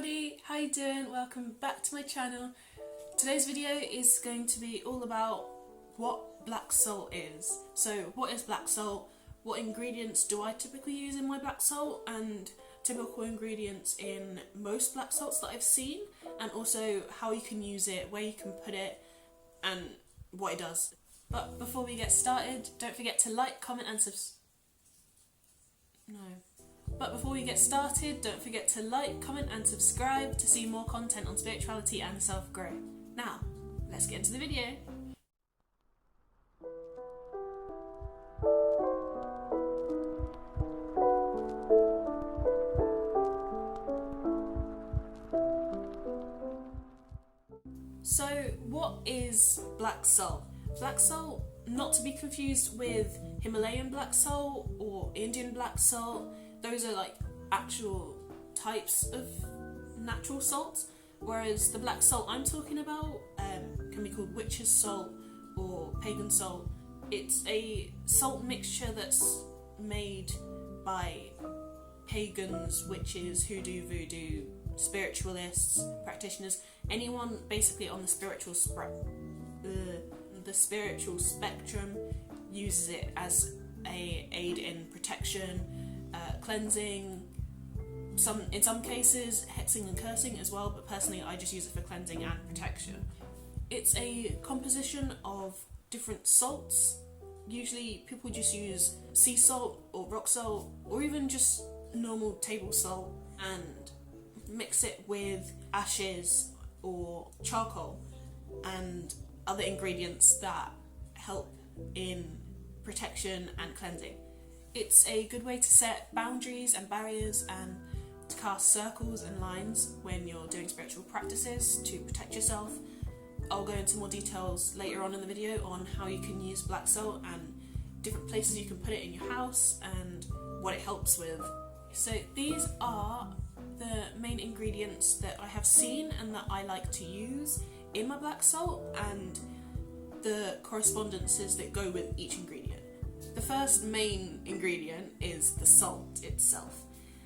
everybody, how you doing? Welcome back to my channel. Today's video is going to be all about what black salt is. So what is black salt? What ingredients do I typically use in my black salt, and typical ingredients in most black salts that I've seen, and also how you can use it, where you can put it, and what it does. But before we get started, don't forget to like, comment and subscribe to see more content on spirituality and self-growth. Now, let's get into the video. So, what is black salt? Black salt, not to be confused with Himalayan black salt or Indian black salt. Those are like actual types of natural salts, whereas the black salt I'm talking about can be called witch's salt or pagan salt. It's a salt mixture that's made by pagans, witches, hoodoo, voodoo, spiritualists, practitioners, anyone basically on the spiritual spectrum uses it as a aid in protection, cleansing, in some cases hexing and cursing as well, but personally I just use it for cleansing and protection. It's a composition of different salts. Usually people just use sea salt or rock salt or even just normal table salt and mix it with ashes or charcoal and other ingredients that help in protection and cleansing. It's a good way to set boundaries and barriers and to cast circles and lines when you're doing spiritual practices to protect yourself. I'll go into more details later on in the video on how you can use black salt and different places you can put it in your house and what it helps with. So these are the main ingredients that I have seen and that I like to use in my black salt, and the correspondences that go with each ingredient. The first main ingredient is the salt itself.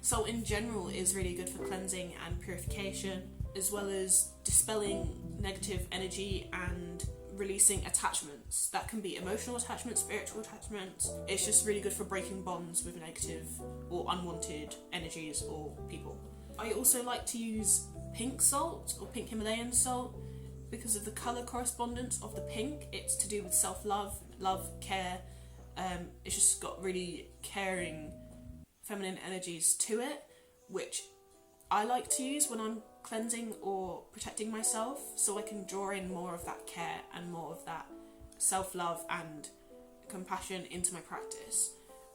Salt in general is really good for cleansing and purification, as well as dispelling negative energy and releasing attachments. That can be emotional attachments, spiritual attachments. It's just really good for breaking bonds with negative or unwanted energies or people. I also like to use pink salt or pink Himalayan salt because of the colour correspondence of the pink. It's to do with self-love, love, care. It's just got really caring feminine energies to it, which I like to use when I'm cleansing or protecting myself, so I can draw in more of that care and more of that self-love and compassion into my practice.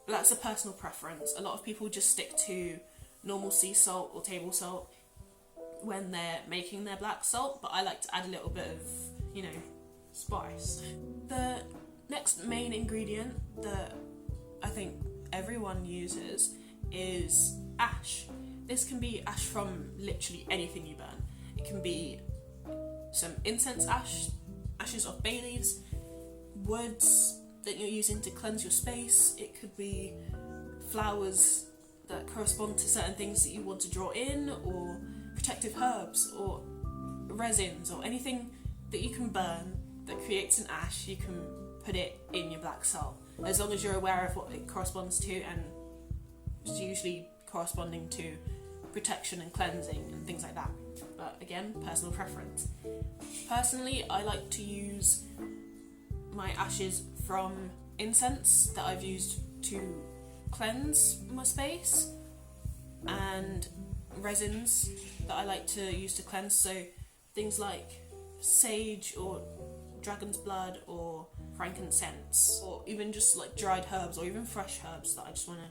But that's a personal preference. A lot of people just stick to normal sea salt or table salt when they're making their black salt, but I like to add a little bit of, spice. The next main ingredient that I think everyone uses is ash. This can be ash from literally anything you burn. It can be some incense ash, ashes of bay leaves, woods that you're using to cleanse your space. It could be flowers that correspond to certain things that you want to draw in, or protective herbs or resins or anything that you can burn that creates an ash. You can put it in your black salt as long as you're aware of what it corresponds to, and it's usually corresponding to protection and cleansing and things like that. But again, personal preference. Personally, I like to use my ashes from incense that I've used to cleanse my space, and resins that I like to use to cleanse, so things like sage or dragon's blood or frankincense, or even just like dried herbs or even fresh herbs that I just want to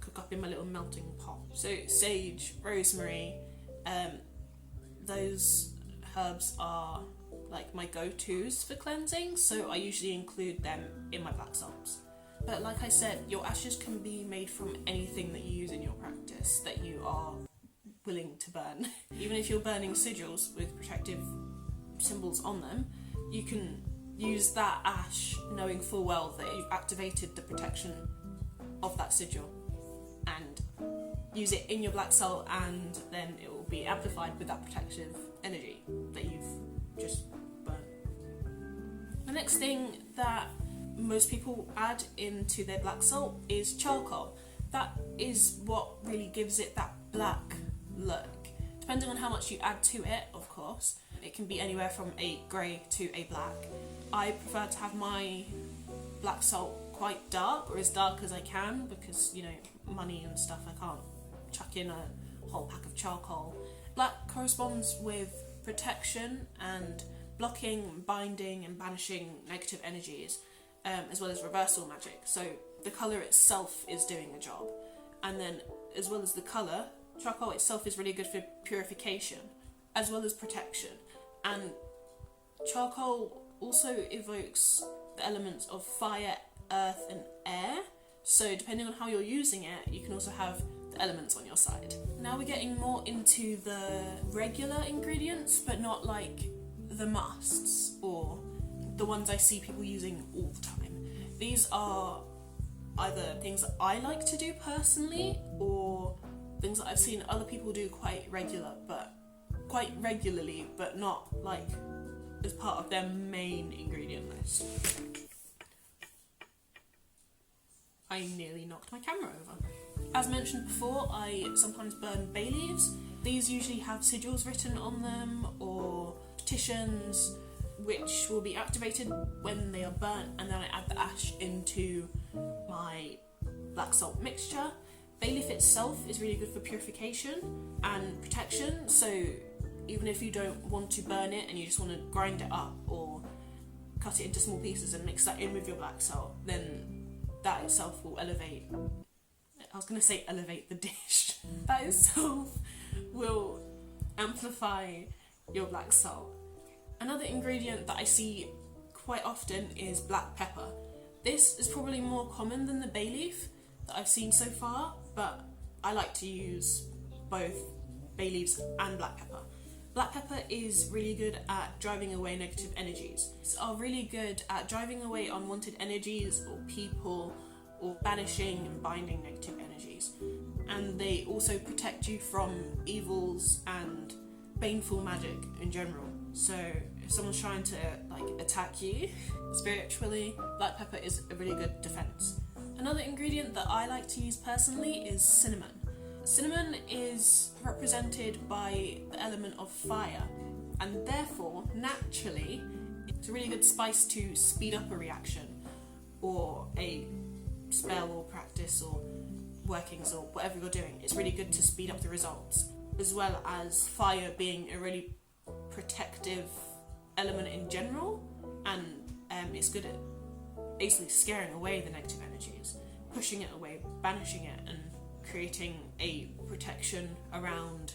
cook up in my little melting pot. So sage, rosemary, those herbs are like my go-tos for cleansing, so I usually include them in my black salts. But like I said, your ashes can be made from anything that you use in your practice that you are willing to burn. Even if you're burning sigils with protective symbols on them, you can use that ash knowing full well that you've activated the protection of that sigil, and use it in your black salt, and then it will be amplified with that protective energy that you've just burnt. The next thing that most people add into their black salt is charcoal. That is what really gives it that black look. Depending on how much you add to it, of course, it can be anywhere from a grey to a black. I prefer to have my black salt quite dark, or as dark as I can, because, you know, money and stuff, I can't chuck in a whole pack of charcoal. Black corresponds with protection and blocking, binding and banishing negative energies, as well as reversal magic. So the colour itself is doing the job. And then, as well as the colour, charcoal itself is really good for purification, as well as protection. And charcoal also evokes the elements of fire, earth and air. So depending on how you're using it, you can also have the elements on your side. Now we're getting more into the regular ingredients, but not like the musts or the ones I see people using all the time. These are either things that I like to do personally, or things that I've seen other people do quite regularly, but not like as part of their main ingredient list. I nearly knocked my camera over. As mentioned before, I sometimes burn bay leaves. These usually have sigils written on them, or petitions, which will be activated when they are burnt, and then I add the ash into my black salt mixture. Bay leaf itself is really good for purification and protection, so even if you don't want to burn it and you just want to grind it up or cut it into small pieces and mix that in with your black salt, then that itself will elevate the dish. That itself will amplify your black salt. Another ingredient that I see quite often is black pepper. This is probably more common than the bay leaf that I've seen so far, but I like to use both bay leaves and black pepper. Black pepper is really good at driving away negative energies. It's really good at driving away unwanted energies or people, or banishing and binding negative energies. And they also protect you from evils and baneful magic in general. So if someone's trying to attack you spiritually, black pepper is a really good defense. Another ingredient that I like to use personally is cinnamon. Cinnamon is represented by the element of fire, and therefore, naturally, it's a really good spice to speed up a reaction or a spell or practice or workings or whatever you're doing. It's really good to speed up the results, as well as fire being a really protective element in general, and it's good at basically scaring away the negative energies, pushing it away, banishing it, and creating a protection around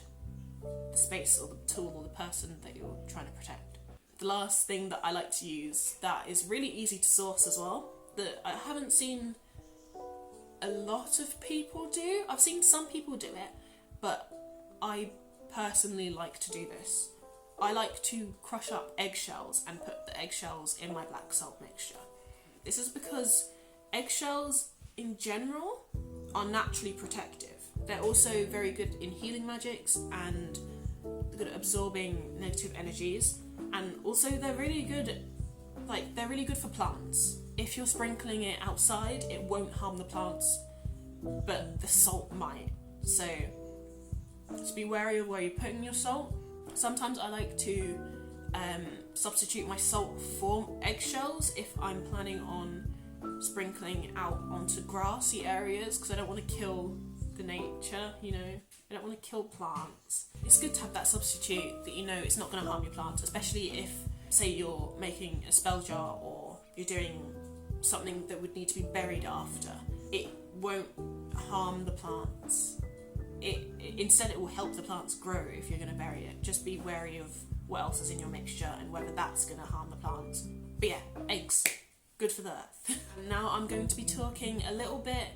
the space or the tool or the person that you're trying to protect. The last thing that I like to use that is really easy to source as well, that I haven't seen a lot of people do. I've seen some people do it, but I personally like to do this. I like to crush up eggshells and put the eggshells in my black salt mixture. This is because eggshells in general are naturally protective. They're also very good in healing magics and good at absorbing negative energies, and also they're really good for plants. If you're sprinkling it outside, it won't harm the plants, but the salt might. So just be wary of where you're putting your salt. Sometimes I like to substitute my salt for eggshells if I'm planning on sprinkling out onto grassy areas, because I don't want to kill the nature, I don't want to kill plants. It's good to have that substitute that it's not going to harm your plants, especially if, say, you're making a spell jar or you're doing something that would need to be buried after. It won't harm the plants. Instead it will help the plants grow if you're going to bury it. Just be wary of what else is in your mixture and whether that's going to harm the plants. But yeah, eggs, good for the earth. Now I'm going to be talking a little bit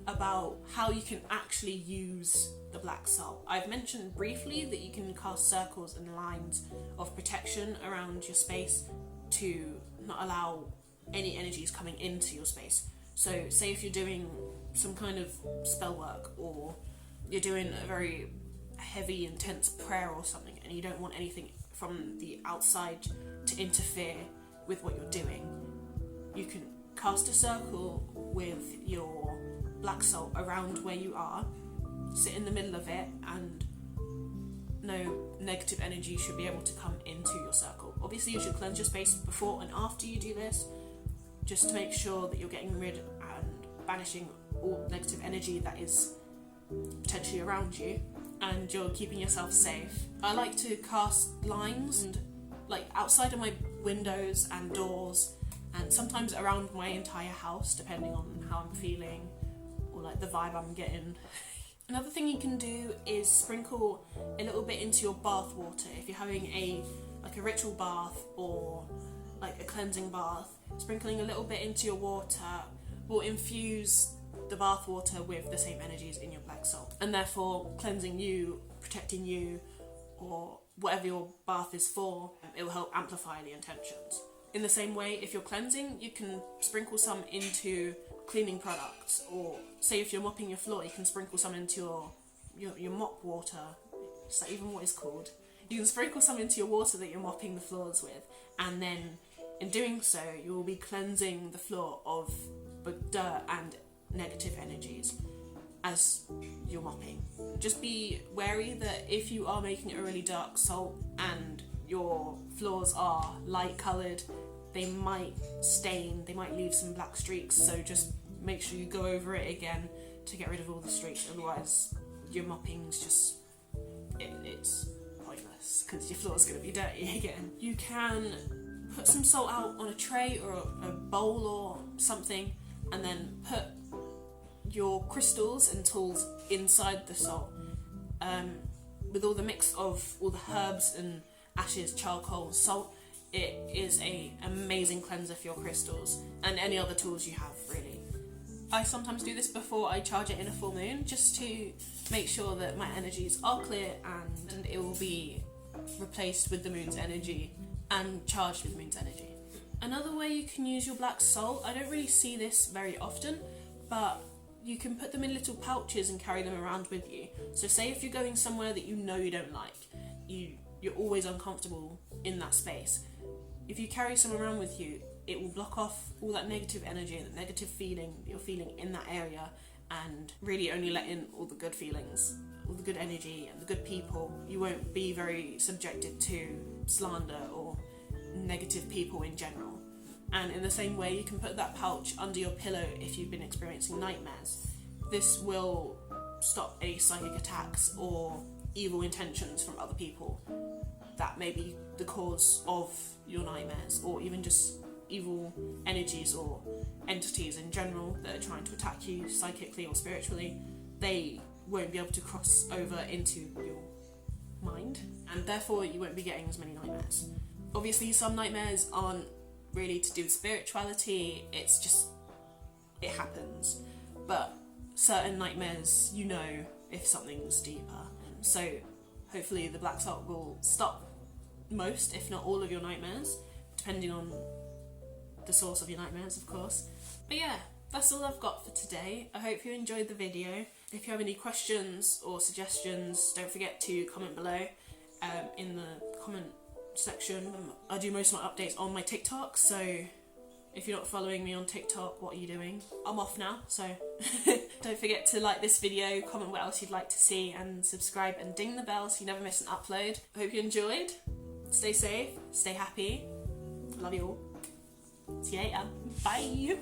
about how you can actually use the black salt. I've mentioned briefly that you can cast circles and lines of protection around your space to not allow any energies coming into your space. So say if you're doing some kind of spell work, or you're doing a very heavy, intense prayer or something, and you don't want anything from the outside to interfere with what you're doing, you can cast a circle with your black salt around where you are, sit in the middle of it, and no negative energy should be able to come into your circle. Obviously you should cleanse your space before and after you do this, just to make sure that you're getting rid and banishing all negative energy that is potentially around you, and you're keeping yourself safe. I like to cast lines and like outside of my windows and doors, and sometimes around my entire house, depending on how I'm feeling or like the vibe I'm getting. Another thing you can do is sprinkle a little bit into your bath water. If you're having a ritual bath or like a cleansing bath, sprinkling a little bit into your water will infuse the bath water with the same energies in your black salt, and therefore cleansing you, protecting you, or whatever your bath is for. It will help amplify the intentions. In the same way, if you're cleansing, you can sprinkle some into cleaning products, or say if you're mopping your floor, you can sprinkle some into your mop water. Is that even what it's called? You can sprinkle some into your water that you're mopping the floors with, and then in doing so you will be cleansing the floor of dirt and negative energies as you're mopping. Just be wary that if you are making a really dark salt and your floors are light coloured, they might stain, they might leave some black streaks, so just make sure you go over it again to get rid of all the streaks, otherwise your mopping's just, it's pointless because your floor's going to be dirty again. You can put some salt out on a tray or a bowl or something, and then put your crystals and tools inside the salt, with all the mix of all the herbs and ashes, charcoal, salt. It is an amazing cleanser for your crystals and any other tools you have, really. I sometimes do this before I charge it in a full moon, just to make sure that my energies are clear and it will be replaced with the moon's energy and charged with moon's energy. Another way you can use your black salt, I don't really see this very often, but you can put them in little pouches and carry them around with you. So say if you're going somewhere that you know you don't like, you're always uncomfortable in that space, if you carry some around with you, it will block off all that negative energy and the negative feeling that you're feeling in that area, and really only let in all the good feelings, all the good energy and the good people. You won't be very subjected to slander or negative people in general. And in the same way, you can put that pouch under your pillow if you've been experiencing nightmares. This will stop any psychic attacks or evil intentions from other people that may be the cause of your nightmares, or even just evil energies or entities in general that are trying to attack you psychically or spiritually. They won't be able to cross over into your mind, and therefore you won't be getting as many nightmares. Obviously some nightmares aren't really to do with spirituality, it's just, it happens. But certain nightmares, you know if something's deeper. So hopefully the black salt will stop most, if not all, of your nightmares, depending on the source of your nightmares, of course. But yeah, that's all I've got for today. I hope you enjoyed the video. If you have any questions or suggestions, don't forget to comment below in the comment section. I do most of my updates on my TikTok, so if you're not following me on TikTok, what are you doing? I'm off now, so don't forget to like this video, comment what else you'd like to see, and subscribe and ding the bell so you never miss an upload. I hope you enjoyed. Stay safe, stay happy. Love you all. See you later. Bye.